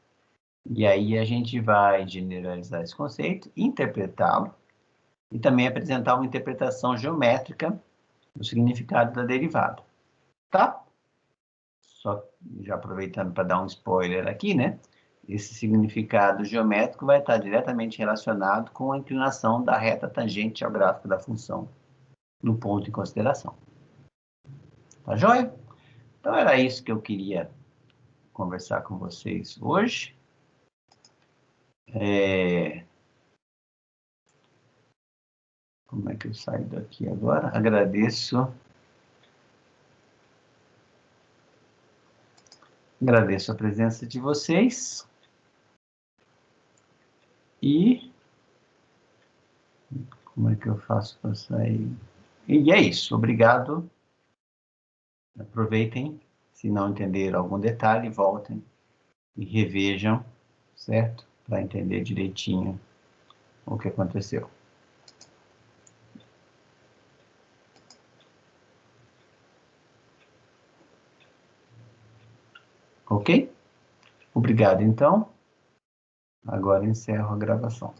E aí a gente vai generalizar esse conceito, interpretá-lo e também apresentar uma interpretação geométrica do significado da derivada, tá? Só já aproveitando para dar um spoiler aqui, né? Esse significado geométrico vai estar diretamente relacionado com a inclinação da reta tangente ao gráfico da função no ponto em consideração. Tá joia? Então era isso que eu queria conversar com vocês hoje. Como é que eu saio daqui agora? Agradeço a presença de vocês. E como é que eu faço para sair? E é isso. Obrigado. Aproveitem. Se não entenderam algum detalhe, voltem e revejam, certo? Para entender direitinho o que aconteceu. Ok? Obrigado, então. Agora encerro a gravação.